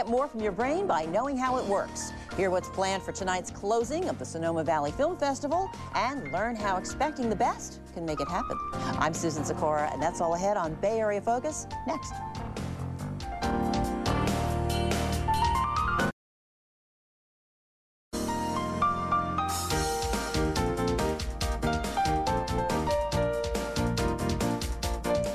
Get more from your brain by knowing how it works. Hear what's planned for tonight's closing of the Sonoma Valley Film Festival and learn how expecting the best can make it happen. I'm Susan Sikora, and that's all ahead on Bay Area Focus next.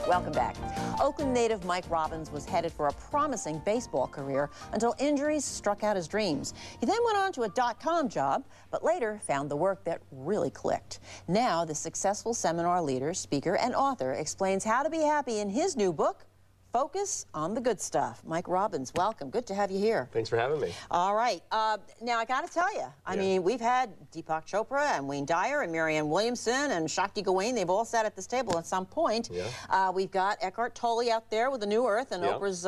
Welcome back. Oakland native Mike Robbins was headed for a promising baseball career until injuries struck out his dreams. He then went on to a .com job, but later found the work that really clicked. Now, the successful seminar leader, speaker, and author explains how to be happy in his new book, Focus on the Good Stuff. Mike Robbins, welcome. Good to have you here. Thanks for having me. All right. Now, I got to tell you, I mean, we've had Deepak Chopra and Wayne Dyer and Marianne Williamson and Shakti Gawain. They've all sat at this table at some point. We've got Eckhart Tolle out there with The New Earth, and Oprah's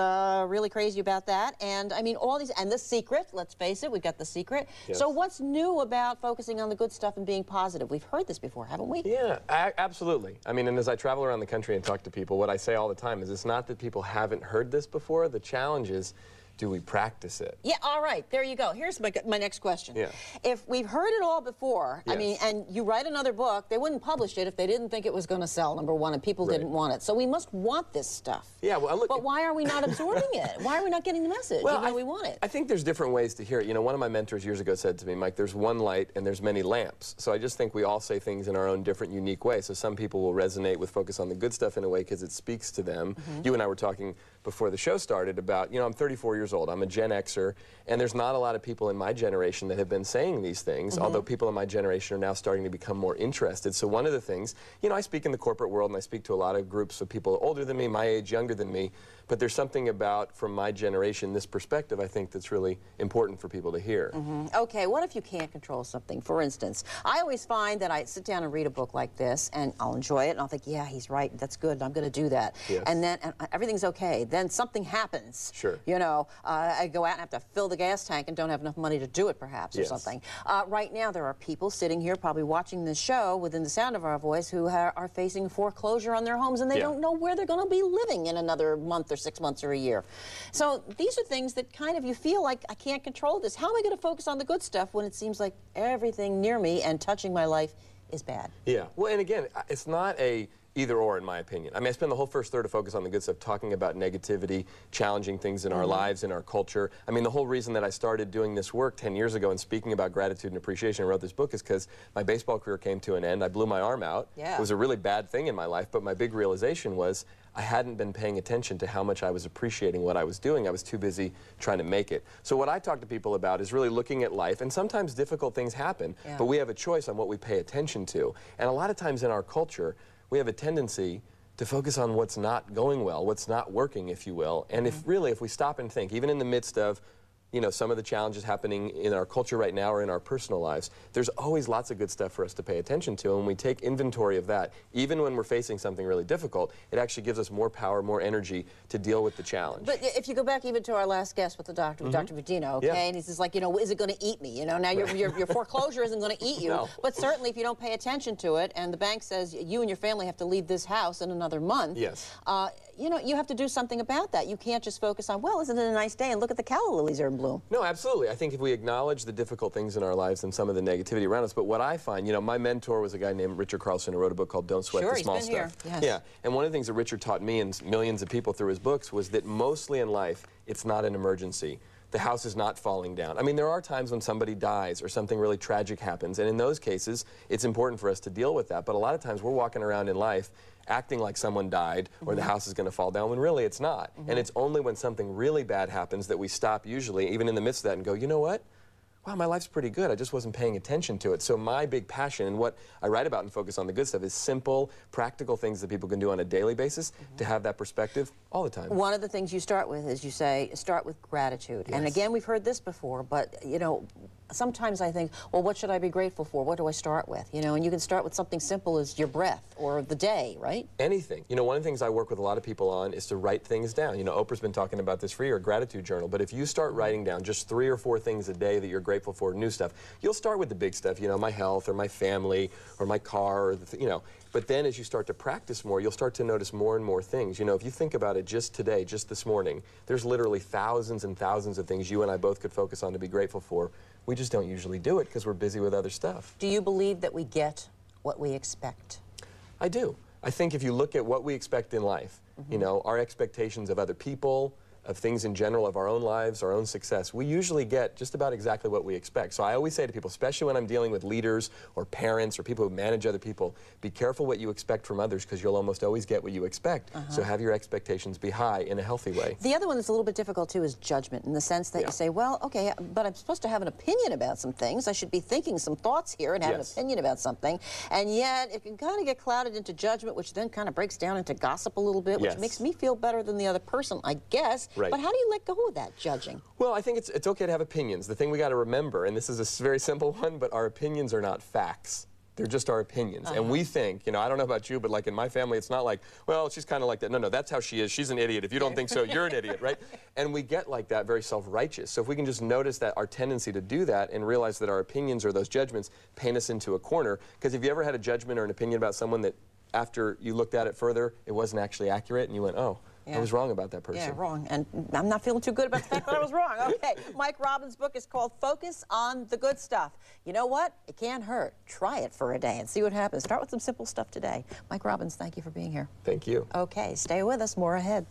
really crazy about that. And, I mean, all these, and The Secret, let's face it, we've got The Secret. So what's new about focusing on the good stuff and being positive? We've heard this before, haven't we? Yeah, absolutely. I mean, and as I travel around the country and talk to people, what I say all the time is it's not that people haven't heard this before. The challenge is, do we practice it? Yeah, all right, there you go. Here's my next question. If we've heard it all before, I mean, and you write another book, they wouldn't publish it if they didn't think it was going to sell, number one, and people didn't want it. So we must want this stuff. Yeah, well, look, but why are we not absorbing it? Why are we not getting the message, even though we want it? I think there's different ways to hear it. You know, one of my mentors years ago said to me, Mike, there's one light and there's many lamps. So I just think we all say things in our own different, unique way. So some people will resonate with Focus on the Good Stuff in a way because it speaks to them. You and I were talking before the show started about, you know, I'm 34 years old. I'm a Gen Xer, and there's not a lot of people in my generation that have been saying these things, although people in my generation are now starting to become more interested. So one of the things, you know, I speak in the corporate world, and I speak to a lot of groups of people older than me, my age, younger than me, but there's something about, from my generation, this perspective, I think, that's really important for people to hear. Okay, what if you can't control something? For instance, I always find that I sit down and read a book like this, and I'll enjoy it, and I'll think, yeah, he's right, that's good, I'm going to do that. And then everything's okay. Then something happens. You know, I go out and have to fill the gas tank and don't have enough money to do it, perhaps, or something. Right now, there are people sitting here probably watching this show within the sound of our voice who are facing foreclosure on their homes, and they don't know where they're going to be living in another month or 6 months or a year. So these are things that kind of you feel like, I can't control this. How am I going to focus on the good stuff when it seems like everything near me and touching my life is bad? Yeah. Well, and again, it's not a either or, in my opinion. I mean, I spend the whole first third of Focus on the Good Stuff talking about negativity, challenging things in our lives, in our culture. I mean, the whole reason that I started doing this work 10 years ago and speaking about gratitude and appreciation and wrote this book is because my baseball career came to an end. I blew my arm out. It was a really bad thing in my life, but my big realization was I hadn't been paying attention to how much I was appreciating what I was doing. I was too busy trying to make it. So what I talk to people about is really looking at life, and sometimes difficult things happen, but we have a choice on what we pay attention to. And a lot of times in our culture, we have a tendency to focus on what's not going well, what's not working, if you will. And if we stop and think, even in the midst of, you know, some of the challenges happening in our culture right now or in our personal lives, there's always lots of good stuff for us to pay attention to. And when we take inventory of that, even when we're facing something really difficult, it actually gives us more power, more energy to deal with the challenge. But if you go back even to our last guest with the doctor, Dr. Vidino, okay, and he says, like, you know, is it going to eat me? You know, now your foreclosure isn't going to eat you. But certainly if you don't pay attention to it, and the bank says you and your family have to leave this house in another month, you know, you have to do something about that. You can't just focus on, well, isn't it a nice day, and look at the calla lilies are in bloom. No, absolutely. I think if we acknowledge the difficult things in our lives and some of the negativity around us, but what I find, you know, my mentor was a guy named Richard Carlson who wrote a book called Don't Sweat the Small Stuff. Yeah, and one of the things that Richard taught me and millions of people through his books was that mostly in life, it's not an emergency. The house is not falling down. I mean, there are times when somebody dies or something really tragic happens, and in those cases, it's important for us to deal with that. But a lot of times, we're walking around in life acting like someone died or the house is going to fall down when really it's not. And it's only when something really bad happens that we stop usually, even in the midst of that, and go, you know what? Wow, my life's pretty good. I just wasn't paying attention to it. So my big passion and what I write about and Focus on the Good Stuff is simple, practical things that people can do on a daily basis to have that perspective all the time. One of the things you start with is you say, start with gratitude. And again, we've heard this before, but, you know, sometimes I think, well, what should I be grateful for? What do I start with? You know, and you can start with something simple as your breath or the day, right? Anything. You know, one of the things I work with a lot of people on is to write things down. You know, Oprah's been talking about this for you, a gratitude journal. But if you start writing down just 3 or 4 things a day that you're grateful for, new stuff, you'll start with the big stuff, you know, my health or my family or my car, or you know, But then as you start to practice more, you'll start to notice more and more things. You know, if you think about it just today, just this morning, there's literally thousands and thousands of things you and I both could focus on to be grateful for. We just don't usually do it because we're busy with other stuff. Do you believe that we get what we expect? I do. I think if you look at what we expect in life, you know, our expectations of other people, of things in general, of our own lives, our own success, we usually get just about exactly what we expect. So I always say to people, especially when I'm dealing with leaders or parents or people who manage other people, be careful what you expect from others because you'll almost always get what you expect. So have your expectations be high in a healthy way. The other one that's a little bit difficult too is judgment, in the sense that you say, well, okay, but I'm supposed to have an opinion about some things. I should be thinking some thoughts here and have an opinion about something. And yet it can kind of get clouded into judgment, which then kind of breaks down into gossip a little bit, which makes me feel better than the other person, I guess. But how do you let go of that judging? Well, I think it's okay to have opinions. The thing we got to remember, and this is a very simple one, but our opinions are not facts. They're just our opinions. And we think, you know, I don't know about you, but like in my family, it's not like, well, she's kind of like that. No, no, that's how she is. She's an idiot. If you don't think so, you're an idiot, right? And we get like that, very self-righteous. So if we can just notice that our tendency to do that and realize that our opinions or those judgments paint us into a corner. Because if you ever had a judgment or an opinion about someone that after you looked at it further, it wasn't actually accurate, and you went, oh, I was wrong about that person. Yeah, wrong. And I'm not feeling too good about the fact that I was wrong. Okay, Mike Robbins' book is called Focus on the Good Stuff. You know what? It can't hurt. Try it for a day and see what happens. Start with some simple stuff today. Mike Robbins, thank you for being here. Thank you. Okay, stay with us. More ahead.